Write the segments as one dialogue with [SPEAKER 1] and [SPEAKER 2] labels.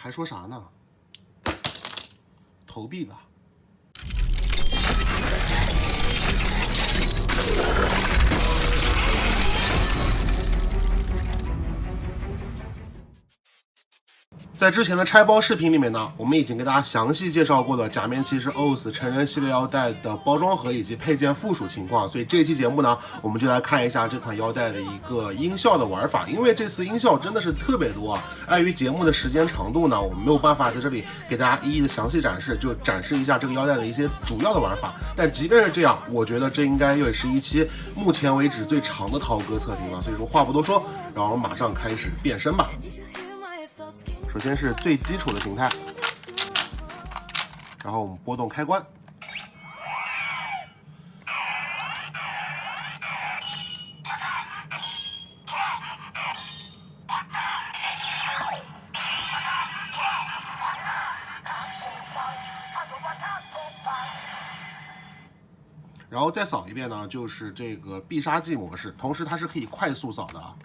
[SPEAKER 1] 还说啥呢？投币吧。在之前的拆包视频里面呢，我们已经给大家详细介绍过了假面骑士 OS 成人系列腰带的包装盒以及配件附属情况，所以这期节目呢，我们就来看一下这款腰带的一个音效的玩法。因为这次音效真的是特别多啊，碍于节目的时间长度呢，我们没有办法在这里给大家一一的详细展示，就展示一下这个腰带的一些主要的玩法。但即便是这样，我觉得这应该也是一期目前为止最长的涛哥测评了。所以说话不多说，让我们马上开始变身吧。首先是最基础的形态，然后我们拨动开关，然后再扫一遍呢，就是这个必杀技模式，同时它是可以快速扫的啊。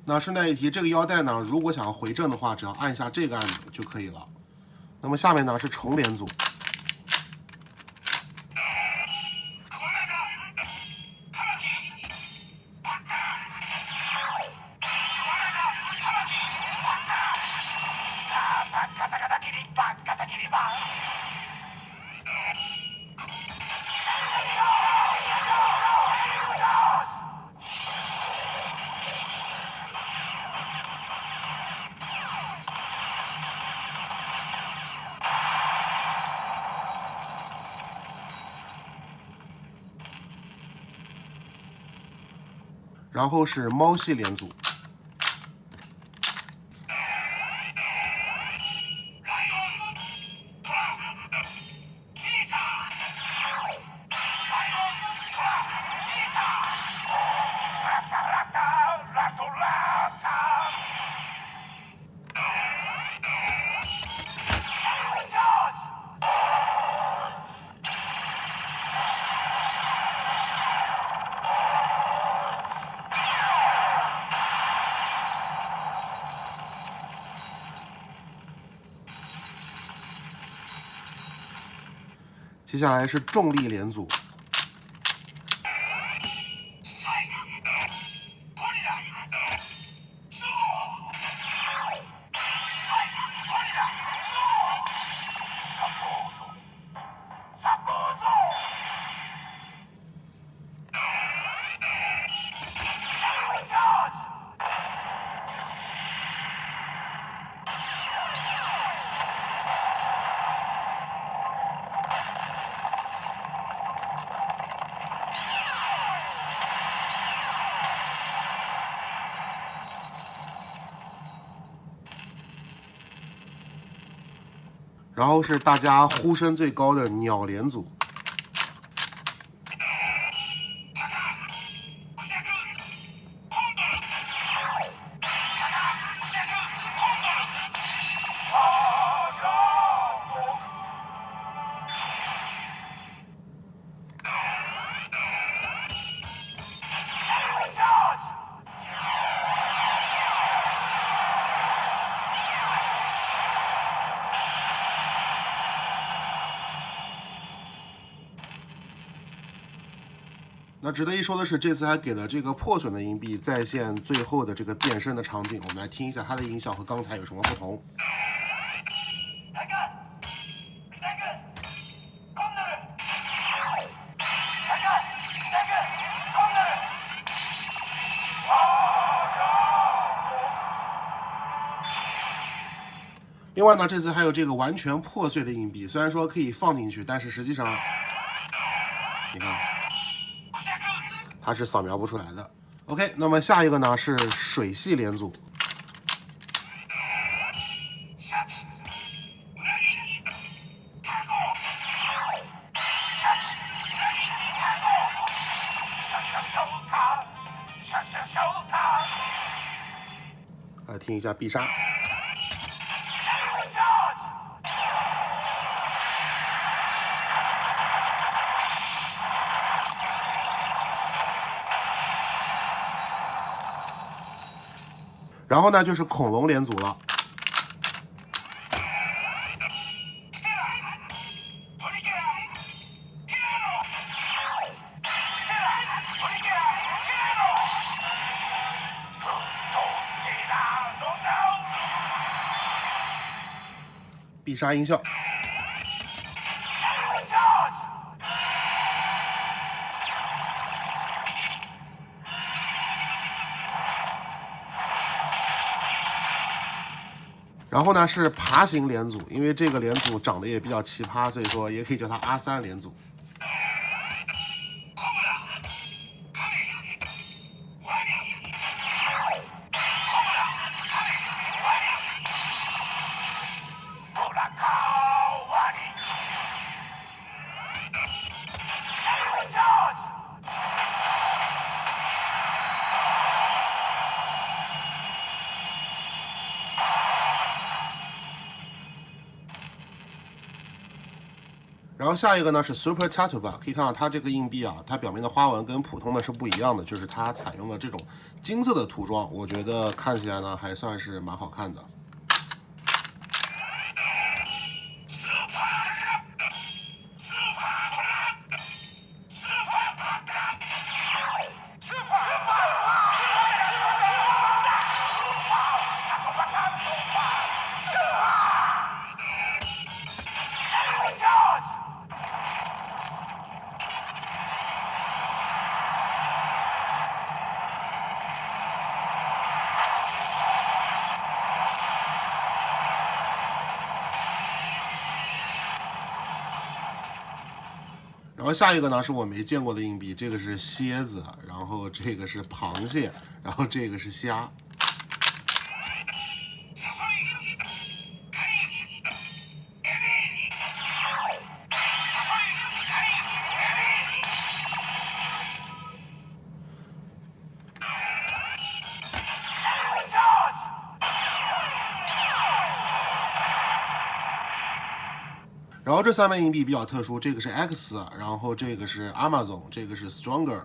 [SPEAKER 1] 那顺带一提，这个腰带呢，如果想要回正的话，只要按下这个按钮就可以了。那么下面呢是重连组，然后是猫系连组，接下来是重力连组，然后是大家呼声最高的鸟连组，那值得一说的是，这次还给了这个破损的银币再现最后的这个变身的场景，我们来听一下它的音效和刚才有什么不同。另外呢，这次还有这个完全破碎的硬币，虽然说可以放进去，但是实际上，你看。它是扫描不出来的。OK， 那么下一个呢是水系连组，听一下必杀。然后呢，就是恐龙连组了。必杀音效。然后呢是爬行连组，因为这个连组长得也比较奇葩，所以说也可以叫它R3连组。然后下一个呢是 Super Tatuba， 可以看到它这个硬币啊，它表面的花纹跟普通的是不一样的，就是它采用了这种金色的涂装，我觉得看起来呢还算是蛮好看的。然后下一个呢是我没见过的硬币，这个是蝎子，然后这个是螃蟹，然后这个是虾。然后这3枚硬币比较特殊，这个是 X， 然后这个是 Amazon， 这个是 Stronger。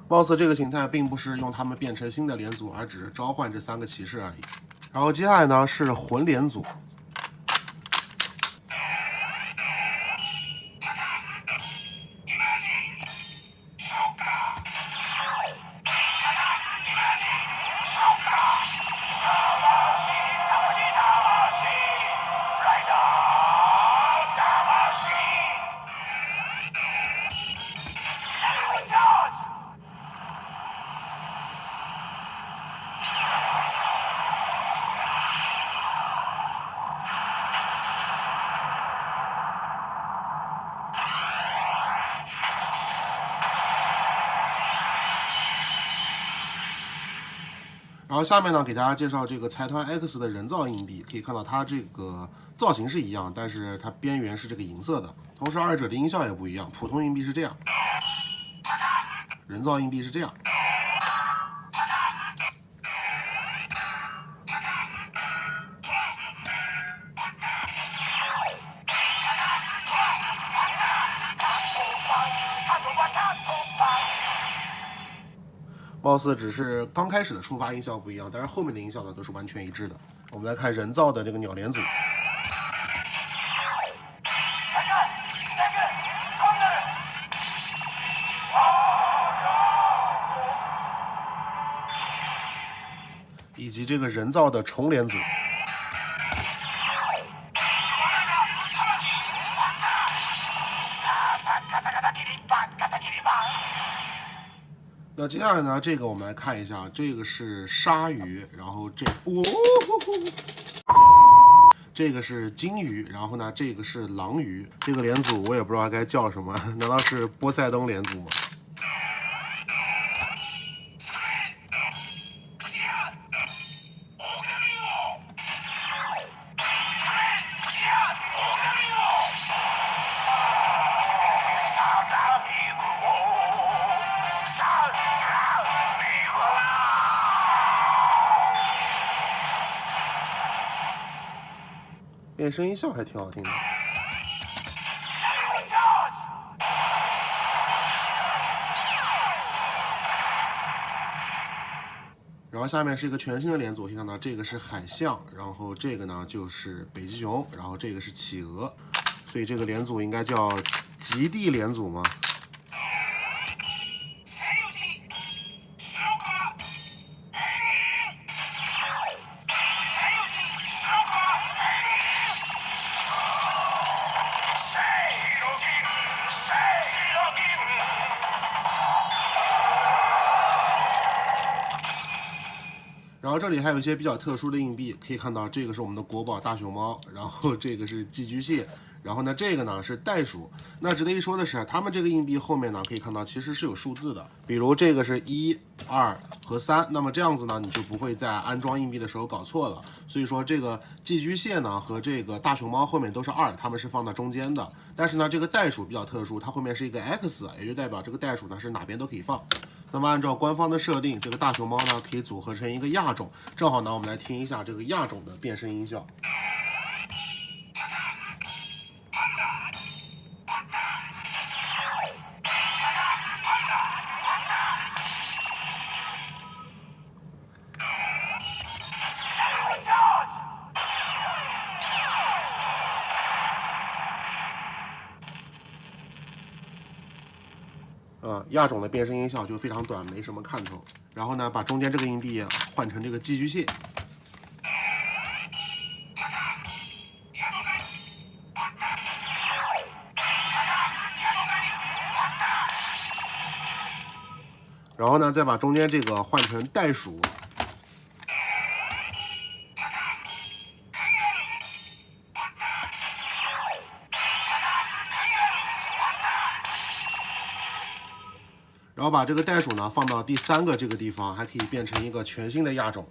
[SPEAKER 1] 貌似这个形态并不是用它们变成新的连组，而只是召唤这3个骑士而已。然后接下来呢是魂连组。然后下面呢，给大家介绍这个财团 X 的人造硬币，可以看到它这个造型是一样，但是它边缘是这个银色的，同时二者的音效也不一样，普通硬币是这样，人造硬币是这样。貌似只是刚开始的触发音效不一样，但是后面的音效呢都是完全一致的。我们来看人造的这个鸟连组。以及这个人造的虫连组。那接下来呢，这个我们来看一下，这个是鲨鱼，然后这个是金鱼，然后呢，这个是狼鱼。这个连组我也不知道该叫什么，难道是波塞冬连组吗？变声音效还挺好听的。然后下面是一个全新的连组，可以看到这个是海象，然后这个呢就是北极熊，然后这个是企鹅，所以这个连组应该叫极地连组吗？然后这里还有一些比较特殊的硬币，可以看到这个是我们的国宝大熊猫，然后这个是寄居蟹，然后呢这个呢是袋鼠。那值得一说的是，他们这个硬币后面呢可以看到其实是有数字的，比如这个是1、2和3，那么这样子呢你就不会在安装硬币的时候搞错了。所以说这个寄居蟹呢和这个大熊猫后面都是2，它们是放在中间的。但是呢这个袋鼠比较特殊，它后面是一个 X， 也就代表这个袋鼠呢是哪边都可以放。那么按照官方的设定，这个大熊猫呢可以组合成一个亚种，正好呢我们来听一下这个亚种的变声音效。亚种的变声音效就非常短，没什么看头。然后呢，把中间这个硬币换成这个寄居蟹。然后呢，再把中间这个换成袋鼠。然后把这个袋鼠呢放到第3个这个地方，还可以变成一个全新的亚种。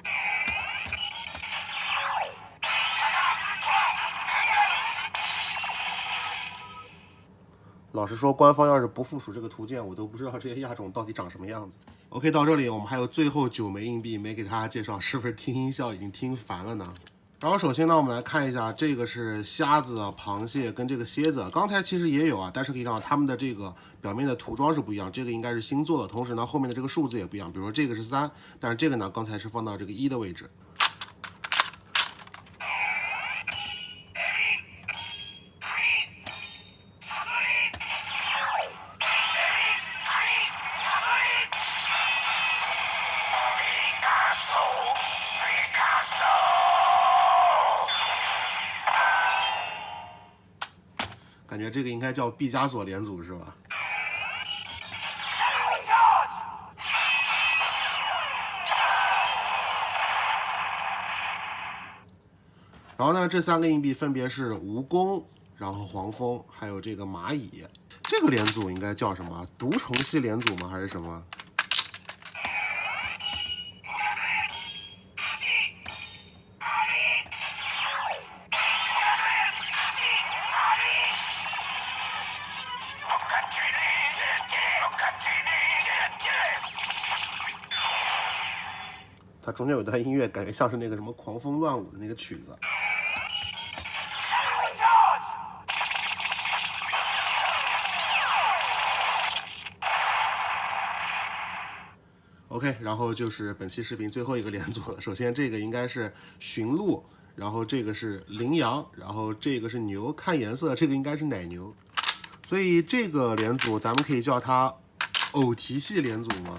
[SPEAKER 1] 老实说，官方要是不附属这个图鉴，我都不知道这些亚种到底长什么样子。OK， 到这里我们还有最后9枚硬币没给大家介绍，是不是听音效已经听烦了呢？然后首先呢，我们来看一下，这个是虾子、螃蟹跟这个蝎子，刚才其实也有啊，但是可以看到它们的这个表面的涂装是不一样，这个应该是新做的，同时呢后面的这个数字也不一样，比如说这个是3，但是这个呢刚才是放到这个1的位置。感觉这个应该叫毕加索连组是吧？然后呢，这3个硬币分别是蜈蚣，然后黄蜂，还有这个蚂蚁。这个连组应该叫什么？毒虫系连组吗？还是什么？它中间有段音乐，感觉像是那个什么狂风乱舞的那个曲子。OK， 然后就是本期视频最后一个连组了。首先这个应该是驯鹿，然后这个是羚羊，然后这个是牛，看颜色这个应该是奶牛，所以这个连组咱们可以叫它偶蹄系连组吗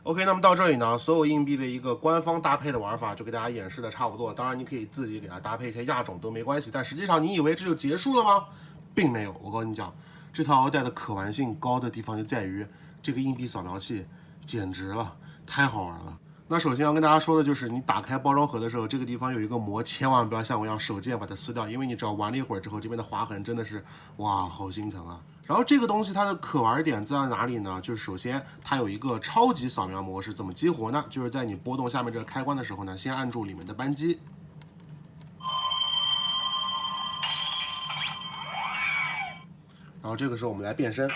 [SPEAKER 1] ？OK， 那么到这里呢，所有硬币的一个官方搭配的玩法就给大家演示的差不多。当然，你可以自己给它搭配一些亚种都没关系。但实际上，你以为这就结束了吗？并没有。我告诉你讲，这套腰带的可玩性高的地方就在于这个硬币扫描器，简直了，太好玩了。那首先要跟大家说的就是，你打开包装盒的时候，这个地方有一个膜，千万不要像我一样手贱把它撕掉，因为你只要玩了一会儿之后，这边的划痕真的是，哇，好心疼啊！然后这个东西它的可玩点在哪里呢？就是首先它有一个超级扫描模式，怎么激活呢？就是在你拨动下面这个开关的时候呢，先按住里面的扳机。然后这个时候我们来变身。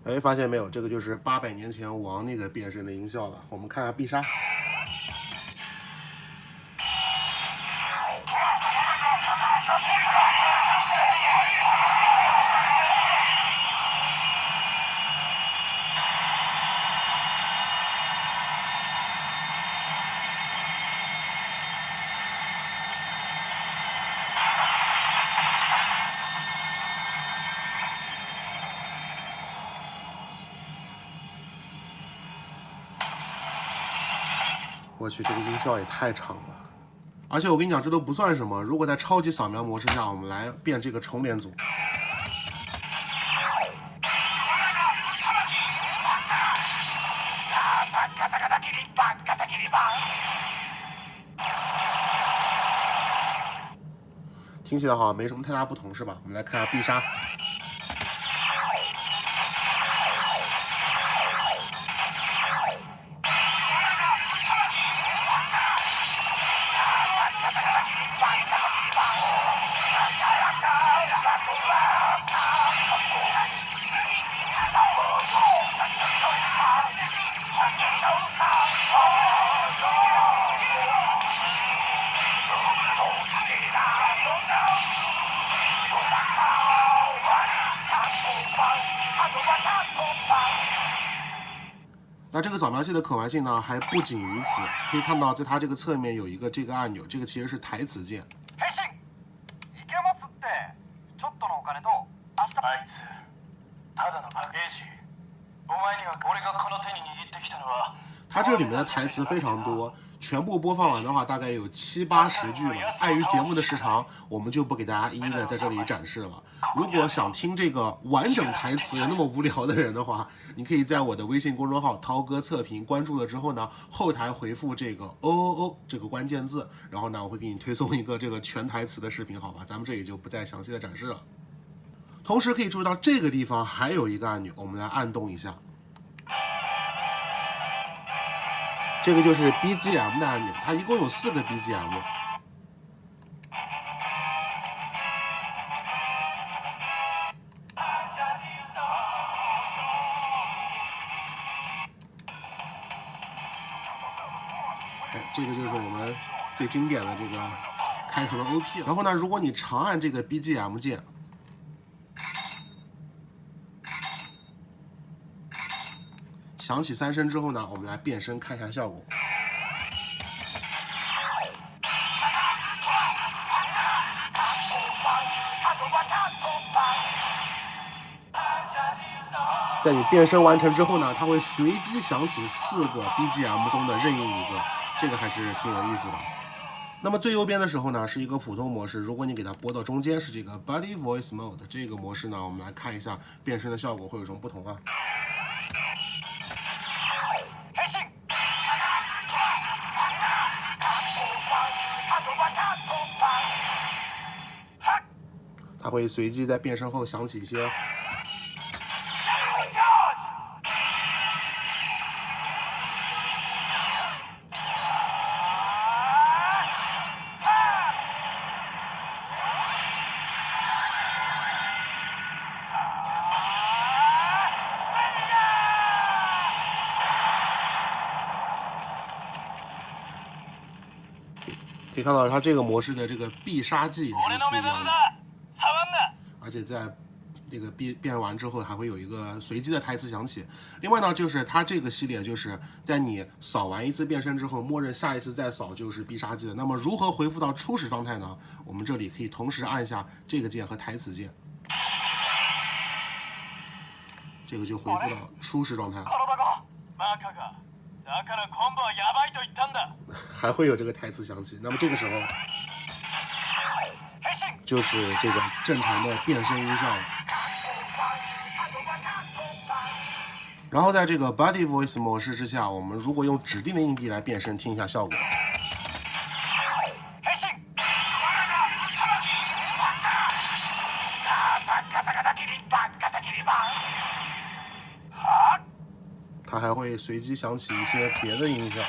[SPEAKER 1] 哎，发现没有，这个就是800年前王那个变身的音效了。我们看下必杀。我去，这个音效也太长了。而且我跟你讲，这都不算什么。如果在超级扫描模式下，我们来变这个重连组。听起来好像没什么太大不同，是吧？我们来看下必杀。那这个扫描器的可玩性呢，还不仅于此。可以看到，在它这个侧面有一个这个按钮，这个其实是台词键。它这里面的台词非常多，全部播放完的话，大概有70、80句了。碍于节目的时长，我们就不给大家一一的在这里展示了。如果想听这个完整台词有那么无聊的人的话，你可以在我的微信公众号涛哥测评关注了之后呢，后台回复这个哦这个关键字，然后呢，我会给你推送一个这个全台词的视频，好吧？咱们这里就不再详细的展示了。同时可以注意到这个地方还有一个按钮，我们来按动一下。这个就是 BGM 的按钮，它一共有4个 BGM。这个就是我们最经典的这个开头的 OP。然后呢，如果你长按这个 BGM 键，响起3声之后呢，我们来变身看一下效果。在你变身完成之后呢，它会随机响起4个 BGM 中的任意一个，这个还是挺有意思的。那么最右边的时候呢，是一个普通模式，如果你给它拨到中间是这个 Body Voice Mode 这个模式呢，我们来看一下变身的效果会有什么不同啊？它会随机在变身后响起一些。可以看到它这个模式的这个必杀技也是不一样的，而且在这个变完之后还会有一个随机的台词响起。另外呢，就是它这个系列就是在你扫完一次变身之后，默认下一次再扫就是必杀技的。那么如何恢复到初始状态呢？我们这里可以同时按下这个键和台词键，这个就恢复到初始状态了。还会有这个台词响起。那么这个时候，就是这个正常的变声音效。然后在这个 Body Voice 模式之下，我们如果用指定的硬币来变声，听一下效果。它还会随机响起一些别的音效。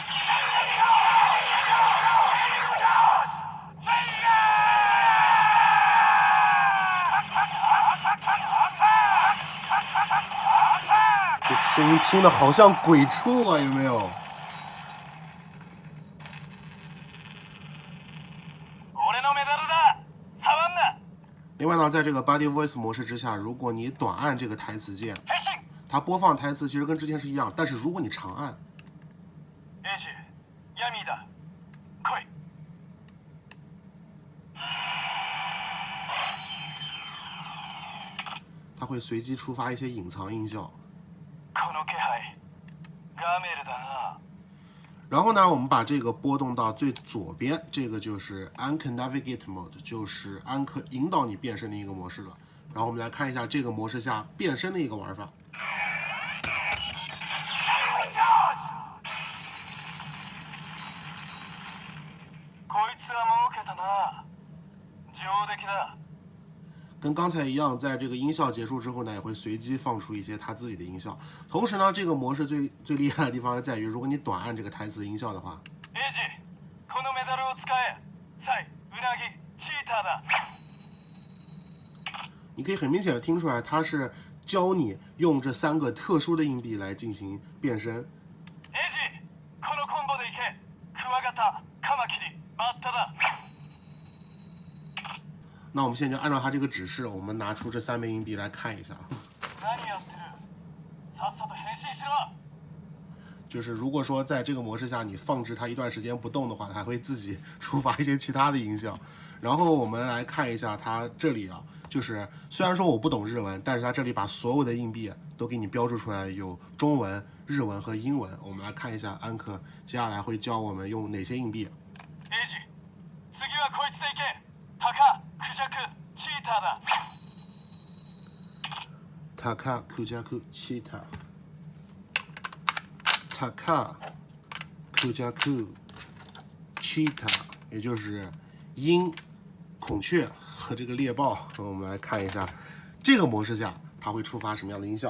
[SPEAKER 1] 这声音听得好像鬼畜啊，有没有？另外呢，在这个 Body Voice 模式之下，如果你短按这个台词键，它播放台词其实跟之前是一样，但是如果你长按，它会随机触发一些隐藏音效。然后呢，我们把这个波动到最左边，这个就是 Anchor Navigate Mode， 就是安可引导你变声的一个模式了。然后我们来看一下这个模式下变声的一个玩法。跟刚才一样，在这个音效结束之后呢，也会随机放出一些他自己的音效。同时呢，这个模式最厉害的地方在于，如果你短按这个台词音效的话，你可以很明显的听出来，它是教你用这3个特殊的硬币来进行变声。那我们现在就按照它这个指示，我们拿出这3枚硬币来看一下。就是如果说在这个模式下你放置它一段时间不动的话，它会自己触发一些其他的音效。然后我们来看一下它这里啊，就是虽然说我不懂日文，但是它这里把所有的硬币都给你标注出来，有中文、日文和英文。我们来看一下安可接下来会教我们用哪些硬币。タカ、クジャク、チータ。タカ、クジャク、チータ，也就是鹰、孔雀和这个猎豹。我们来看一下这个模式下它会触发什么样的音效。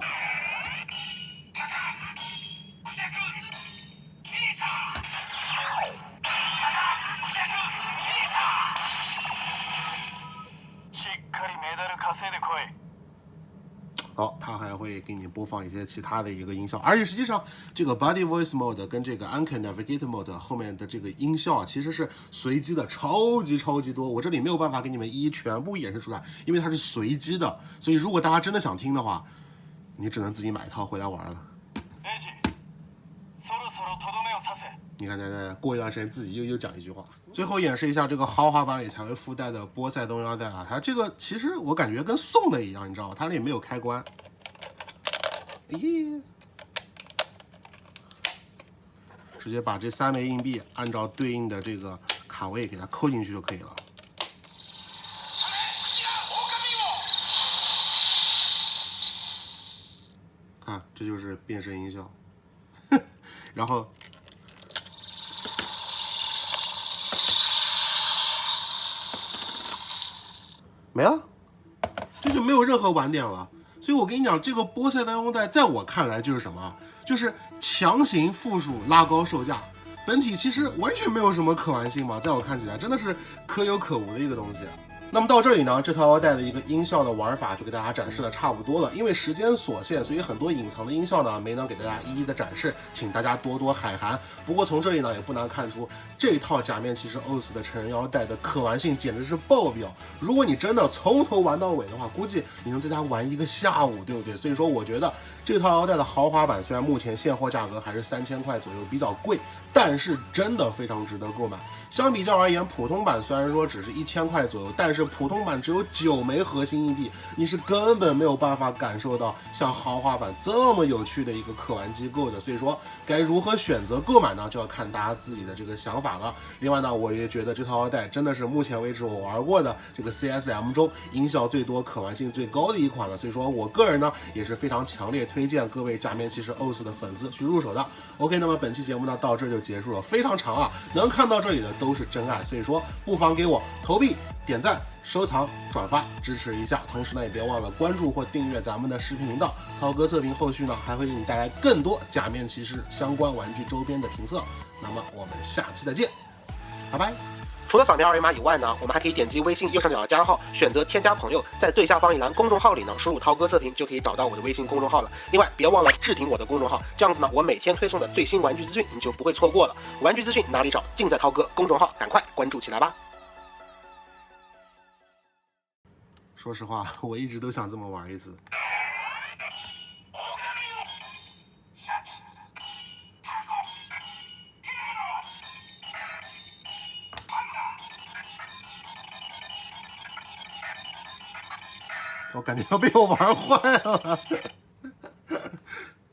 [SPEAKER 1] 好，它还会给你播放一些其他的一个音效，而且实际上这个 Body Voice Mode 跟这个 Anchor Navigate Mode 后面的这个音效其实是随机的，超级多。我这里没有办法给你们一一全部演示出来，因为它是随机的，所以如果大家真的想听的话，你只能自己买一套回来玩了。你看，过一段时间自己又讲一句话。最后演示一下这个豪华版里才会附带的波塞冬腰带啊，它这个其实我感觉跟送的一样，你知道吗？它那里没有开关。咦，直接把这3枚硬币按照对应的这个卡位给它扣进去就可以了。看，这就是变声音效。然后。没了，这就没有任何晚点了。所以我跟你讲，这个波塞冬腰带在我看来就是什么？就是强行附属拉高售价，本体其实完全没有什么可玩性嘛。在我看起来，真的是可有可无的一个东西。那么到这里呢，这套腰带的一个音效的玩法就给大家展示的差不多了。因为时间所限，所以很多隐藏的音效呢没能给大家一一的展示，请大家多多海涵。不过从这里呢也不难看出，这套假面骑士 OS 的成人腰带的可玩性简直是爆表。如果你真的从头玩到尾的话，估计你能在家玩一个下午，对不对？所以说我觉得这套腰带的豪华版虽然目前现货价格还是3000块左右，比较贵。但是真的非常值得购买。相比较而言，普通版虽然说只是1000块左右，但是普通版只有9枚核心硬币，你是根本没有办法感受到像豪华版这么有趣的一个可玩机构的。所以说，该如何选择购买呢，就要看大家自己的这个想法了。另外呢，我也觉得这套腰带真的是目前为止我玩过的这个 CSM 中音效最多、可玩性最高的一款了。所以说我个人呢也是非常强烈推荐各位假面骑士 OS 的粉丝去入手的。OK， 那么本期节目呢到这就结束了，非常长啊，能看到这里的都是真爱，所以说不妨给我投币、点赞、收藏、转发支持一下，同时呢也别忘了关注或订阅咱们的视频频道，涛哥测评后续呢还会给你带来更多假面骑士相关玩具周边的评测。那么我们下期再见，拜拜。除了扫描二维码以外呢，我们还可以点击微信右上角的加号，选择添加朋友，在最下方一栏公众号里呢，输入涛哥测评就可以找到我的微信公众号了。另外，别忘了置顶我的公众号，这样子呢，我每天推送的最新玩具资讯你就不会错过了。玩具资讯哪里找？尽在涛哥公众号，赶快关注起来吧。说实话，我一直都想这么玩一次。我感觉要被我玩坏了。